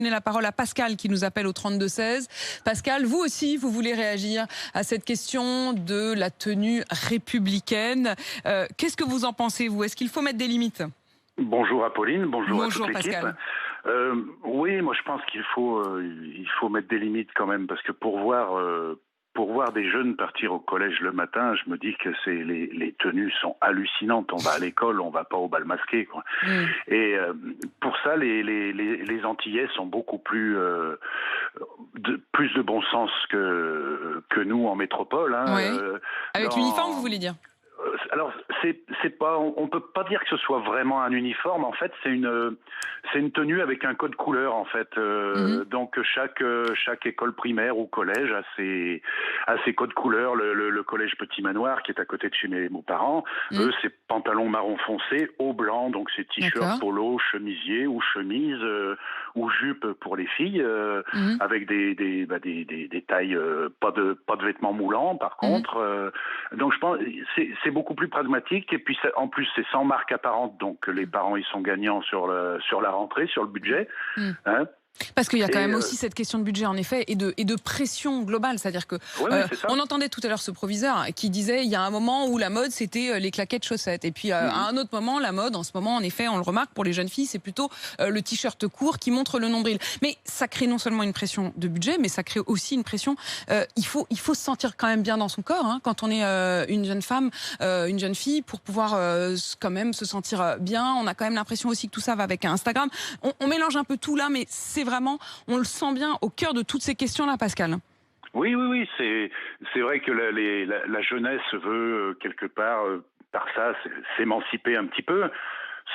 Donner la parole à Pascal qui nous appelle au 32-16. Pascal, vous aussi, vous voulez réagir à cette question de la tenue républicaine. Qu'est-ce que vous en pensez, vous? Est-ce qu'il faut mettre des limites? Bonjour Apolline, bonjour à toute l'équipe. Pascal. Oui, moi je pense qu'il faut mettre des limites quand même, parce que pour voir des jeunes partir au collège le matin, je me dis que les tenues sont hallucinantes. On va à l'école, on va pas au bal masqué, quoi. Et pour ça, les Antillais sont beaucoup plus de bon sens que nous en métropole. Hein. Oui. Avec l'uniforme, vous voulez dire? Alors, c'est pas, on peut pas dire que ce soit vraiment un uniforme. En fait, c'est une tenue avec un code couleur, en fait. Donc chaque école primaire ou collège a ses codes couleurs. Le collège Petit Manoir, qui est à côté de chez mes parents, eux, c'est pantalon marron foncé, haut blanc, donc c'est t-shirt, polo, chemisier ou chemise ou jupe pour les filles, avec des tailles, pas de vêtements moulants, par contre. Donc je pense c'est beaucoup plus pragmatique, et puis en plus c'est sans marque apparente, donc les parents ils sont gagnants sur la rentrée, sur le budget. Hein. Parce qu'il y a quand même aussi cette question de budget, en effet, et de pression globale. C'est-à-dire que on entendait tout à l'heure ce proviseur qui disait il y a un moment où la mode c'était les claquettes chaussettes, et puis à un autre moment la mode, en ce moment, en effet, on le remarque pour les jeunes filles, c'est plutôt le t-shirt court qui montre le nombril. Mais ça crée non seulement une pression de budget, mais ça crée aussi une pression. Il faut se sentir quand même bien dans son corps, hein, quand on est une jeune femme, une jeune fille, pour pouvoir quand même se sentir bien. On a quand même l'impression aussi que tout ça va avec Instagram. On mélange un peu tout là, mais c'est vraiment, on le sent bien au cœur de toutes ces questions-là, Pascal. Oui, c'est vrai que la jeunesse veut quelque part, par ça, s'émanciper un petit peu,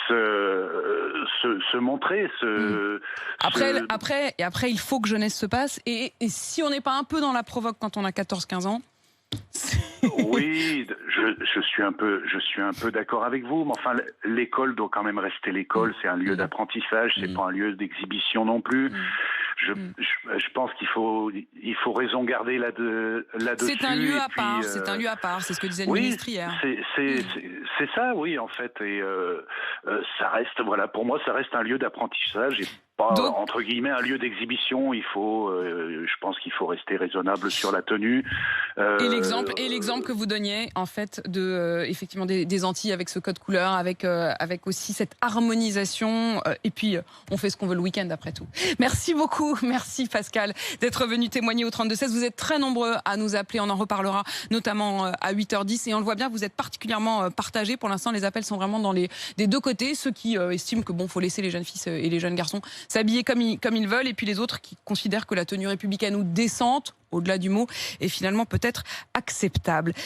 se montrer. Après, il faut que jeunesse se passe. Et si on n'est pas un peu dans la provoque quand on a 14-15 ans. Oui, je suis un peu d'accord avec vous, mais enfin l'école doit quand même rester l'école. C'est un lieu d'apprentissage, c'est pas un lieu d'exhibition non plus. Je pense qu'il faut raison garder là-dessus. C'est un lieu à part. C'est un lieu à part. C'est ce que disait le ministre hier. C'est ça, oui, en fait. Et ça reste, voilà, pour moi, ça reste un lieu d'apprentissage et pas, entre guillemets, un lieu d'exhibition. Je pense qu'il faut rester raisonnable sur la tenue. Et l'exemple que vous donniez, en fait, effectivement, des Antilles avec ce code couleur, avec aussi cette harmonisation. Et puis, on fait ce qu'on veut le week-end, après tout. Merci beaucoup. Merci, Pascal, d'être venu témoigner au 32-16. Vous êtes très nombreux à nous appeler. On en reparlera notamment à 8h10. Et on le voit bien, vous êtes particulièrement partagés. Pour l'instant, les appels sont vraiment des deux côtés. Ceux qui estiment que faut laisser les jeunes filles et les jeunes garçons s'habiller comme ils veulent. Et puis les autres qui considèrent que la tenue républicaine ou décente, au-delà du mot, est finalement peut-être acceptable.